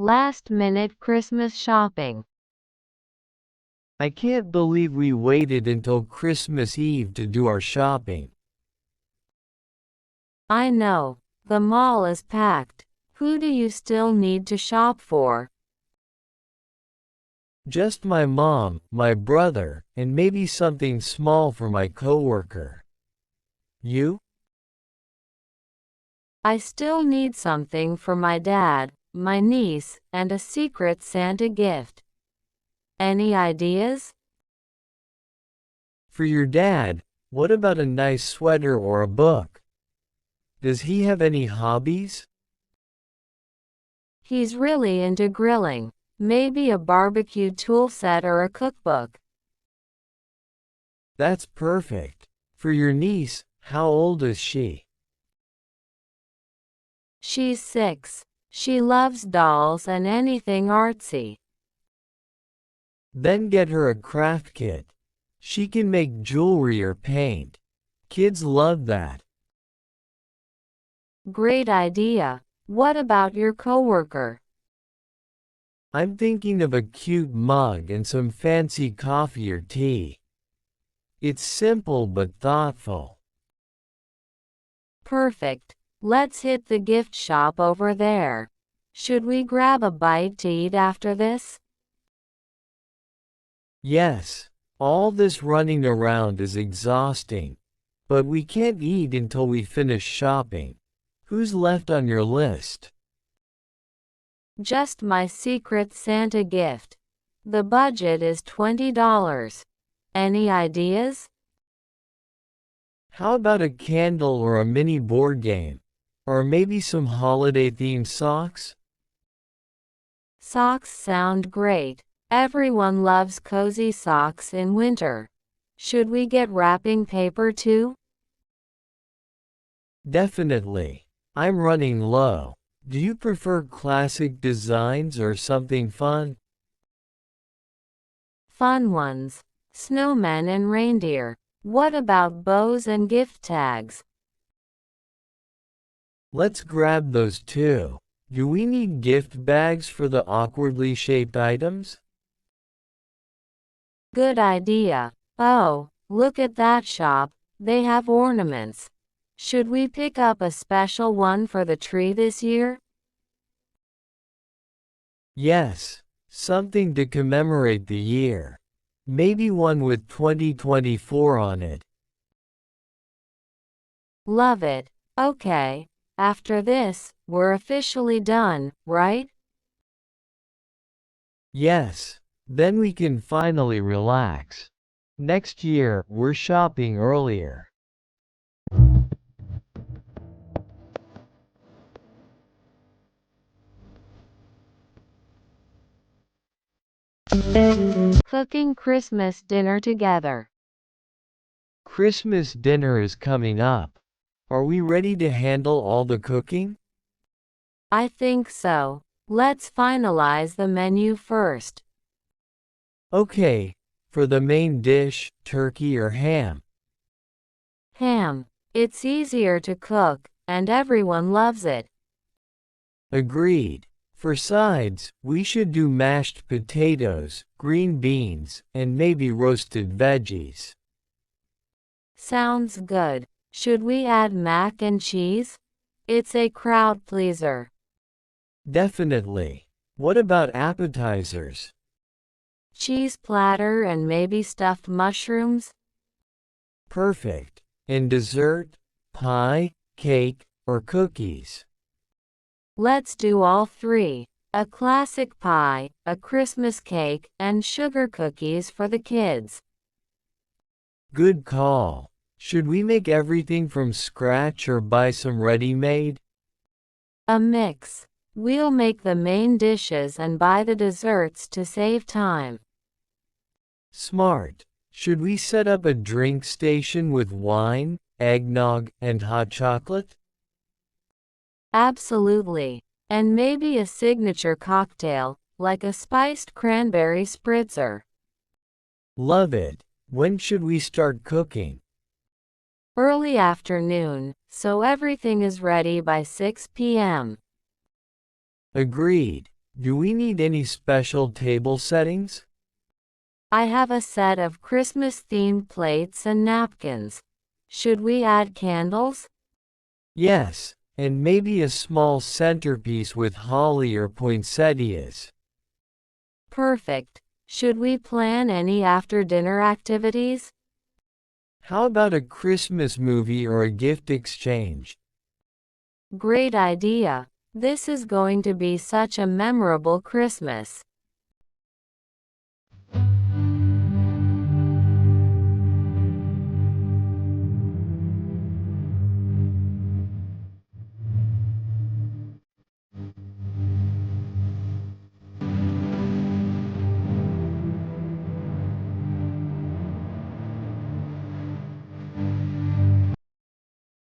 Last-minute Christmas shopping. I can't believe we waited until Christmas Eve to do our shopping. I know. The mall is packed. Who do you still need to shop for? Just my mom, my brother, and maybe something small for my coworker. You? I still need something for my dad, my niece, and a secret Santa gift. Any ideas? For your dad, what about a nice sweater or a book? Does he have any hobbies? He's really into grilling. Maybe a barbecue tool set or a cookbook. That's perfect. For your niece, how old is she? She's 6. She loves dolls and anything artsy. Then get her a craft kit. She can make jewelry or paint. Kids love that. Great idea. What about your coworker? I'm thinking of a cute mug and some fancy coffee or tea. It's simple but thoughtful. Perfect. Let's hit the gift shop over there. Should we grab a bite to eat after this? Yes, all this running around is exhausting, but we can't eat until we finish shopping. Who's left on your list? Just my secret Santa gift. The budget is $20. Any ideas? How about a candle or a mini board game? Or maybe some holiday-themed socks? Socks sound great. Everyone loves cozy socks in winter. Should we get wrapping paper too? Definitely. I'm running low. Do you prefer classic designs or something fun? Fun ones. Snowmen and reindeer. What about bows and gift tags? Let's grab those too. Do we need gift bags for the awkwardly shaped items? Good idea. Oh, look at that shop. They have ornaments. Should we pick up a special one for the tree this year? Yes, something to commemorate the year. Maybe one with 2024 on it. Love it. Okay. After this, we're officially done, right? Yes, then we can finally relax. Next year, we're shopping earlier. Cooking Christmas dinner together. Christmas dinner is coming up. Are we ready to handle all the cooking? I think so. Let's finalize the menu first. Okay, for the main dish, turkey or ham? Ham. It's easier to cook, and everyone loves it. Agreed. For sides, we should do mashed potatoes, green beans, and maybe roasted veggies. Sounds good. Should we add mac and cheese? It's a crowd pleaser. Definitely. What about appetizers? Cheese platter and maybe stuffed mushrooms? Perfect. And dessert, pie, cake, or cookies? Let's do all three. A classic pie, a Christmas cake, and sugar cookies for the kids. Good call. Should we make everything from scratch or buy some ready-made? A mix. We'll make the main dishes and buy the desserts to save time. Smart. Should we set up a drink station with wine, eggnog, and hot chocolate? Absolutely. And maybe a signature cocktail, like a spiced cranberry spritzer. Love it. When should we start cooking? Early afternoon, so everything is ready by 6 p.m. Agreed. Do we need any special table settings? I have a set of Christmas-themed plates and napkins. Should we add candles? Yes, and maybe a small centerpiece with holly or poinsettias. Perfect. Should we plan any after-dinner activities? How about a Christmas movie or a gift exchange? Great idea. This is going to be such a memorable Christmas.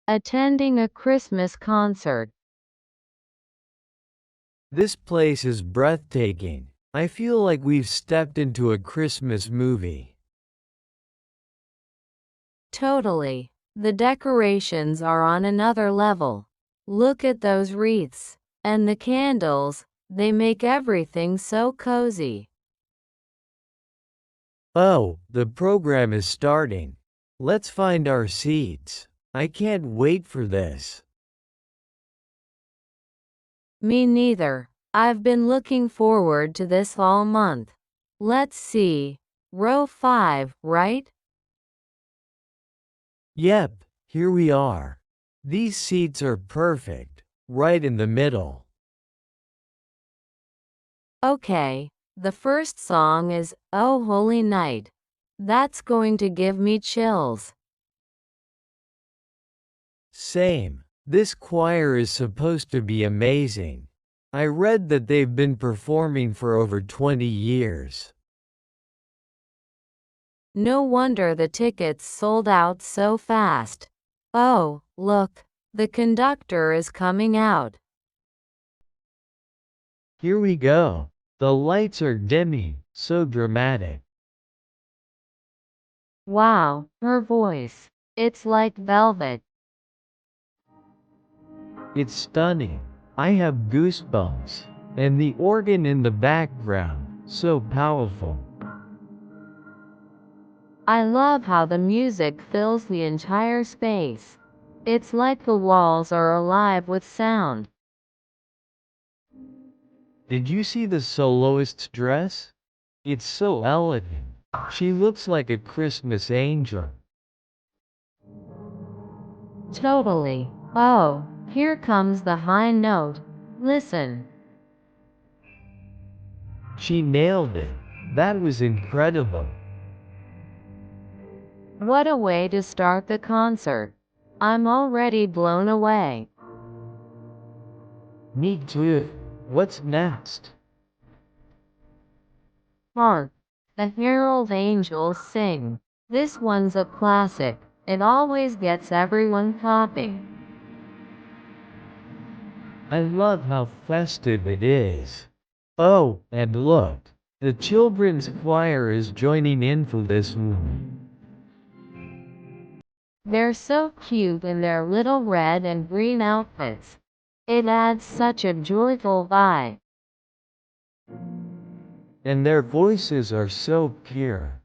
Attending a Christmas concert. This place is breathtaking. I feel like we've stepped into a Christmas movie. Totally. The decorations are on another level. Look at those wreaths. And the candles, they make everything so cozy. Oh, the program is starting. Let's find our seats. I can't wait for this. Me neither. I've been looking forward to this all month. Let's see. Row 5, right? Yep, here we are. These seats are perfect, right in the middle. Okay. The first song is "Oh Holy Night." That's going to give me chills. Same. This choir is supposed to be amazing. I read that they've been performing for over 20 years. No wonder the tickets sold out so fast. Oh, look. The conductor is coming out. Here we go. The lights are dimming, so dramatic. Wow, her voice. It's like velvet. It's stunning. I have goosebumps. And the organ in the background, so powerful. I love how the music fills the entire space. It's like the walls are alive with sound. Did you see the soloist's dress? It's so elegant. She looks like a Christmas angel. Totally. Oh, here comes the high note. Listen. She nailed it. That was incredible. What a way to start the concert. I'm already blown away. Me too. What's next? Hark. The Herald Angels sing. This one's a classic. It always gets everyone clapping. I love how festive it is. Oh, and look. The children's choir is joining in for this one. They're so cute in their little red and green outfits. It adds such a joyful vibe. And their voices are so pure.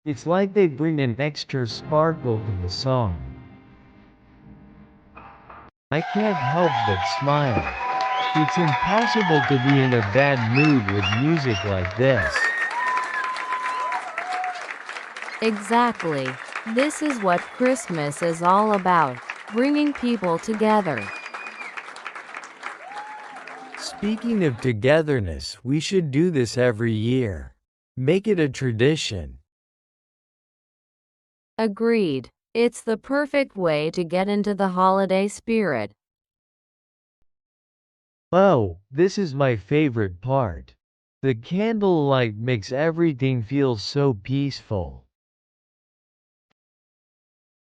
It's like they bring an extra sparkle to the song. I can't help but smile. It's impossible to be in a bad mood with music like this. Exactly. This is what Christmas is all about, bringing people together. Speaking of togetherness, we should do this every year. Make it a tradition. Agreed. It's the perfect way to get into the holiday spirit. Oh, this is my favorite part. The candlelight makes everything feel so peaceful.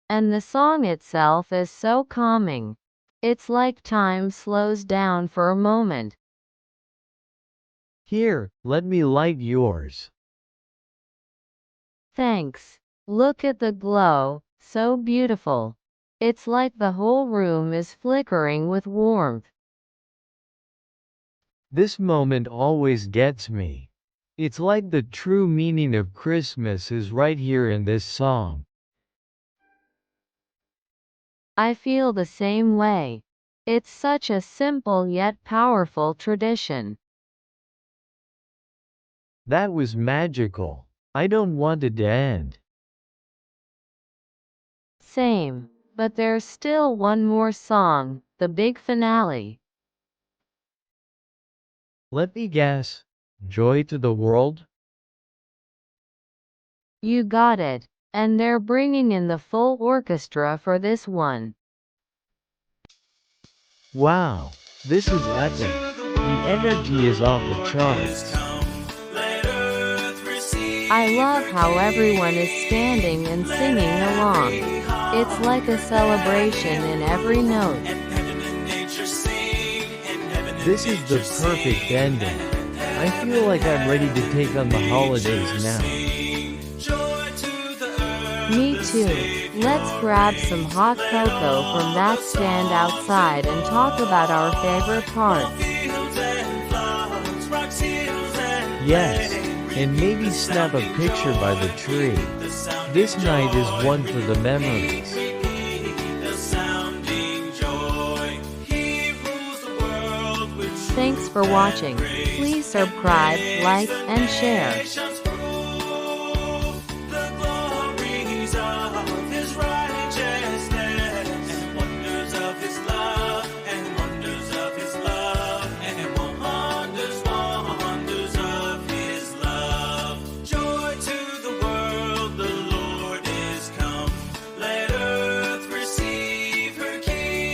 And the song itself is so calming. It's like time slows down for a moment. Here, let me light yours. Thanks. Look at the glow, so beautiful. It's like the whole room is flickering with warmth. This moment always gets me. It's like the true meaning of Christmas is right here in this song. I feel the same way. It's such a simple yet powerful tradition. That was magical. I don't want it to end. Same. But there's still one more song, the big finale. Let me guess. Joy to the world? You got it. And they're bringing in the full orchestra for this one. Wow, this is epic. The energy is off the charts. I love how everyone is standing and singing along. It's like a celebration in every note. This is the perfect ending. I feel like I'm ready to take on the holidays now. Me too. Let's grab some hot cocoa from that stand outside and talk about our favorite parts. Yes, and maybe snap a picture by the tree. This night is one for the memories. Thanks for watching. Please subscribe, like, and share.